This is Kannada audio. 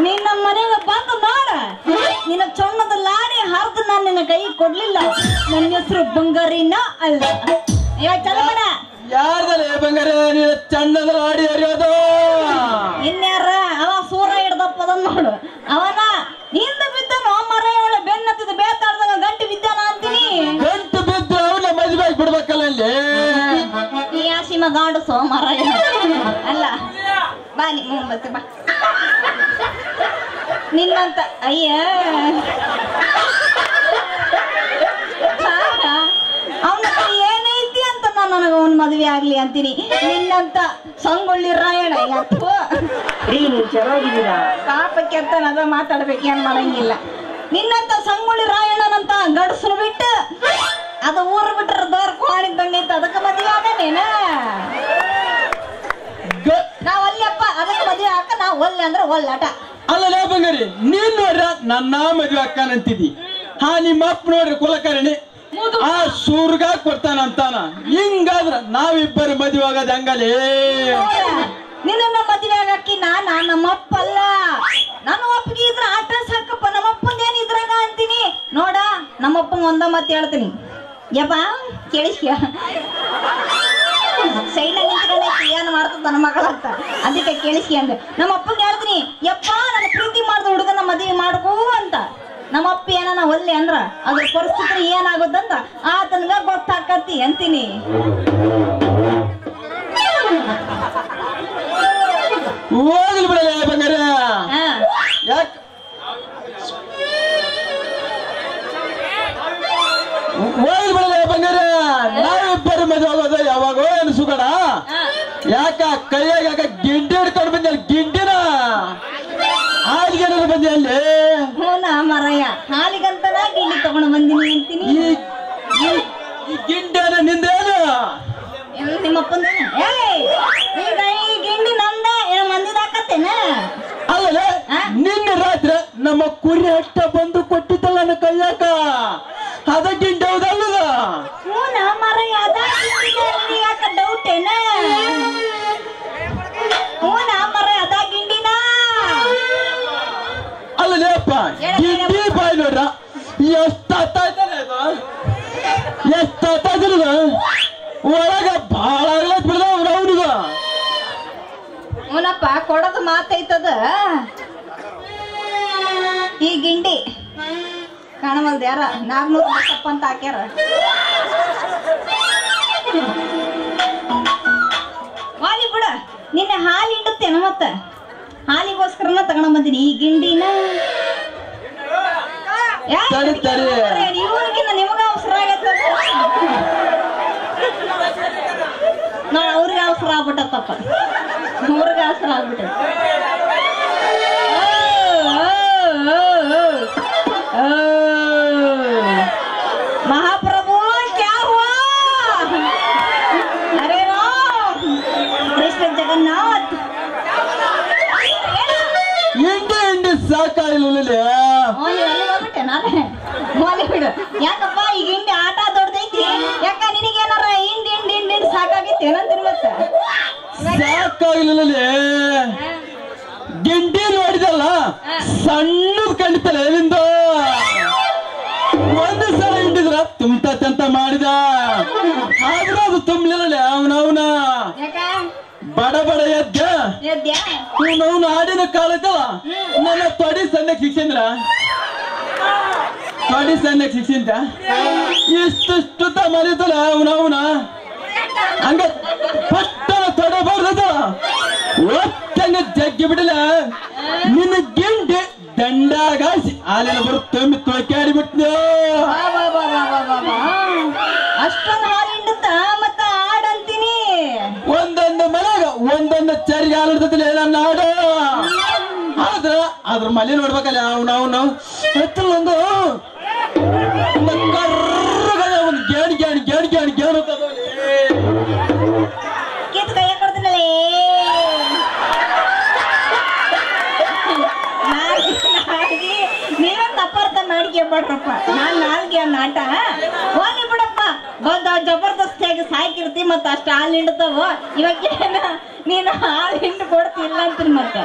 ನಿನ್ನ ಮನೆಗೆ ಬಂದು ನೋಡ ನಿನ್ನ ಚೊಣ್ಣದ ಲಾಡಿ ಹರಿದು ನಾನು ನಿನ್ನ ಕೈ ಕೊಡ್ಲಿಲ್ಲ. ನನ್ನ ಹೆಸರು ಬಂಗಾರಿನ ಅಲ್ಲ. ಚಲಮಣ ಯಾರ್ದಲ್ಲ ಬಂಗಾರ ನಿನ್ನ ಚಣ್ಣದ ಲಾಡಿ ಹರಿಯೋದು? ಇನ್ಯಾರ ಅವ ಸೂರ ಹಿಡ್ದಪ್ಪದ ನೋಡು. ಅವನ ಹಿಂದೆ ಬಿದ್ದನು ಮರ ಒಳ್ಳೆ ಬೆನ್ನತ್ತಿದ ಬೇತಾಡ್ದಾಗ ಗಂಟು ಬಿದ್ದಾನ ಅಂತೀನಿ. ಗಂಟು ಬಿದ್ದು ಅವನ ಮದುವೆ ಬಿಡ್ಬೇಕಲ್ಲ ಅಲ್ಲಿ. ಈ ಆಸಿಮ ಗಾಂಡು ಮರ ಅಲ್ಲ. ಬಾ ನೀ ಮುಂಬತ್ತು ಬಾ. ನಿನ್ನಂತ ಅಯ್ಯ ಅವನ ಏನೈತಿ ಅಂತ ನಾನು ನನಗ ಅವನ್ ಮದುವೆ ಆಗ್ಲಿ ಅಂತೀನಿ. ನಿನ್ನಂತ ಸಂಗೊಳ್ಳಿ ರಾಯಣ ಪಾಪಕ್ಕೆ ಅಂತ ಅದ ಮಾತಾಡ್ಬೇಕು, ಏನ್ ಮಾಡಂಗಿಲ್ಲ. ನಿನ್ನಂತ ಸಂಗೊಳ್ಳಿ ರಾಯಣ್ಣನಂತ ಗಡ್ಸರು ಬಿಟ್ಟು ಅದು ಊರು ಬಿಟ್ರ ದೋರ್ ಕೋಣಿದ್ದಂಗೈತೆ, ಅದಕ್ಕೆ ಮದುವೆ ಆಗನೇನ? ನಾವ್ ಅಲ್ಲಪ್ಪ ಅದಕ್ಕೆ ಮದುವೆ ಹಾಕ. ನಾವ್ ಒಲ್ಲೆ ಅಂದ್ರೆ ಒಲ್ಲಾಟ ಅಲ್ಲ ಬಂಗಾರಿ. ನೀನ್ ನೋಡ್ರ ನನ್ನ ಮದುವೆ ಅಕ್ಕನಂತಿದ್ದಿ. ನಿಮ್ಮ ಅಪ್ಪ ನೋಡ್ರಿ ಕುಲಕರ್ಣಿ ಆ ಸೂರ್ಗ ಕೊಡ್ತಾನಂತಾನ. ಹಿಂಗಾದ್ರ ನಾವಿಬ್ಬರು ಮದುವೆ ಆಗೋದ್ ಹಂಗಲೇ. ನಿನ್ನ ಮದುವೆ ಆಗಕ್ಕಿ ನಮ್ಮಪ್ಪ ಅಲ್ಲ. ನನ್ನ ಒಪ್ಪಿಗೆ ಇದ್ರ ಆಟ ಸಾಕಪ್ಪ. ನಮ್ಮಪ್ಪಂದೇನ್ ಇದ್ರಾಗ ಅಂತೀನಿ ನೋಡ. ನಮ್ಮಪ್ಪಂಗ ಒಂದ ಮಾತು ಹೇಳ್ತೀನಿ. ಯಪ್ಪ ಕೇಳಿಸ್ಯ ಸೈಡ್ ಏನ್ ಮಾಡ್ತದ ನನ್ನ ಮಗಳಂತ, ಅದಕ್ಕೆ ಕೇಳಿಸಿ ಅಂದ. ನಮ್ಮ ಅಪ್ಪಗೆ ಹೇಳ್ತೀನಿ, ಯಪ್ಪ ನನ್ನ ಪ್ರೀತಿ ಮಾಡ್ದ ಹುಡುಗನ ಮದುವೆ ಮಾಡ್ಕೋ ಅಂತ. ನಮ್ಮಪ್ಪ ಏನ ಒಲ್ಲೆ ಅಂದ್ರ ಅದ್ರ ಪರಿಸ್ಥಿತಿ ಏನಾಗುತ್ತಂತ ಆತನ್ಗ ಗೊತ್ತಾಕತಿ ಅಂತೀನಿ. ಹೋಗ್ಲಿ ಬಿಡಲ್ಲ ಬಂಗಾರ. ಯಾಕೆ ಹೋಗ್ಲಿ ಬಿಡಲ್ಲ ಬಂಗಾರ. ನಾವಿಬ್ಬರು ಮದುವೆ ಆಗೋದ ಯಾವಾಗೋ ಏನು ಸುಗಡ. ಯಾಕ ಕೈಯಾಗ ಗಿಂಡಿ ಹಿಡ್ಕೊಂಡು ಬಂದ? ಗಿಂಡಿನ ಹಾಲಿಗೆ ಬಂದಿ ಅಲ್ಲಿ. ಹೂನ ಮರಯ್ಯ, ಹಾಲಿಗಂತನ ಗಿಂಡಿ ತಗೊಂಡು ಬಂದಿನಿ ಅಂತೀನಿ. ಈ ಗಿಂಡನ ನಿಂದೇನು? ನಿಮ್ಮಪ್ಪಂದ ಈಗ ಈ ಗಿಂಡಿ ನಂದ ಏನ ಮಂದಿದಾಕತ್ತೇನ? ಅಲ್ಲ ನಿನ್ನೆ ರಾತ್ರಿ ನಮ್ಮ ಕುರಿ ಅಟ್ಟ ಬಂದು ಕೊಟ್ಟಿದ್ದಲ್ಲ ನನ್ನ ಕೈಯಾಕ. ಅದ ಗಿಂಡಿ ಹೌದಲ್ಲದ? ಹೂನ ಮರಯ್ಯ, ಅದ ಯಾಕ ಡೌಟ್ ಏನ? ಹೂನ ಮರಯ್ಯ, ಅದ ಗಿಂಡಿನ ಅಲ್ಲಪ್ಪ. ಗಿಂಡಿ ಬಾಯ್ ನೋಡ್ರ ಎಷ್ಟಾಯ್ತಾನೆ ಅದು, ಎಷ್ಟಾಯ್ತದ ಒಳಗ ಬಾಳ ಬಿಡದ ಅವನಿಗ. ಅವನಪ್ಪ ಕೊಡೋದು ಮಾತೈತದ. ಈ ಗಿಂಡಿ ಕಾಣವಲ್ದ ಯಾರ 400 ರೂಪಾಯಿ ಅಂತ ಹಾಕ್ಯಾರ. ವಾಲಿ ಬಿಡ, ನಿನ್ನೆ ಹಾಲು ಹಿಂಡುತ್ತೇನ? ಮತ್ತ ಹಾಲಿಗೋಸ್ಕರನ ತಗೊಂಡ ಬಂದಿನಿ ಈ ಗಿಂಡಿನ. ಇವನಿಗಿನ್ನ ನಿಮಗ ಅವಸರ ಆಗತ್ತ. ನಾ ಅವ್ರಿಗೆ ಅವಸರ ಆಗ್ಬಿಟ್ಟತ್ತಪ್ಪ, ಅವ್ರಿಗೆ ಅವಸರ ಆಗ್ಬಿಟ್ಟ. महाप्रभु क्या हुआ? अरे राम कृष्ण जगन्नाथ ಹಿಂಡಿ ಸಾಕಾಗಿಲ್ಲ. ಹೋಗ್ಬಿಟ್ಟೆ ನಾನೇ ಮೋಲಿ ಬಿಡು. ಯಾಕಪ್ಪ ಈಗ ಹಿಂಡಿ ಆಟ ದೊಡ್ಡದೈತಿ. ಯಾಕ ನಿನಗೇನಾರ ಹಿಂಡಿ ಹಿಂಡಿ ಹಿಂಡಿ ಸಾಕಾಗೈತಿ ಏನಂತೀನಿ? ಮತ್ತೆ ಸಾಕಾಗಿಲ್ಲ. ಗಿಂಡಿ ನೋಡಿದಲ್ಲ ಸಣ್ಣದ್ ಕಂಡಿತಲ್ಲ ಎಲ್ಲಿಂದ. ಒಂದು ಸಲ ಹಿಂಡಿದ್ರ ತುಂಬತಂತ ಮಾಡಿದ, ಆದ್ರೂ ಅದು ತುಂಬಲಿಲ್ಲ. ಅವನವನ ಬಡ ಬಡ ಎದ್ದ ಅವನು ಆಡಿನ ಕಾಲದಲ್ಲ. ನನ್ನ ತೊಡಿ ಸಣ್ಣಕ್ಕೆ ಶಿಕ್ಷೆಂದ್ರ ತೊಡಿ ಸಣ್ಣಕ್ಕೆ ಶಿಕ್ಷೆಂತ ಇಷ್ಟು ಮರಿತಲ್ಲ ಅವನವನ. ಹಂಗ ಪಟ್ಟನ ತೊಡಬಾರ್ದ ಒಟ್ಟಂಗ ಜಗ್ಗಿ ಬಿಡಲ್ಲ. ನಿನ್ನ ಗಿಂಡಿ ದಂಡಾಗಾಸಿ ಹಾಲಿನ ಬರು ತುಂಬಿ ತೊಳಕಾಡಿ ಬಿಟ್ಟು ಅಷ್ಟೊಂದು ಹಾಲು ಹಿಂಡುತ್ತ ಮತ್ತ ಆಡಂತೀನಿ. ಒಂದೊಂದು ಮನೆಗ ಒಂದೊಂದು ಚರಿಗೆ ಹಾಲಿಡ್ತತಿಲ್ಲ ನನ್ನ ಹಾಡು. ಆದ್ರ ಅದ್ರ ಮನೆ ನೋಡ್ಬೇಕಲ್ಲ ಅವನು ಒಂದು ಕರ್ರಗದ ಒಂದು ಗೇಣಿ ಗೇಣಿ ಗೇಣಿ ಗೇಣಿ ಗೇಣು ಕಿತ್ತು ಕೈಯ ಕೊಡ್ತೀನಲ್ಲೇ. ನೀವೇ ತಪ್ಪಾರ್ಥ ಮಾಡ್ಕೊಬೇಡ್ರಪ್ಪ. ನಾನ್ ನಾಲ್ಗೆ ನಾಟ ಹೋಗಿ ಬಿಡಪ್ಪ. ಬಂದ ಜಬರ್ದಸ್ತಿಯಾಗಿ ಸಾಕಿರ್ತಿ ಮತ್ತ ಅಷ್ಟ ಹಾಲು ಹಿಂಡ್ತಾವ. ಇವಾಗ ನೀನು ಹಾಲು ಹಿಂಡು ಕೊಡ್ತಿಲ್ಲ. ಅಂತೀರಿ ಮತ್ತೆ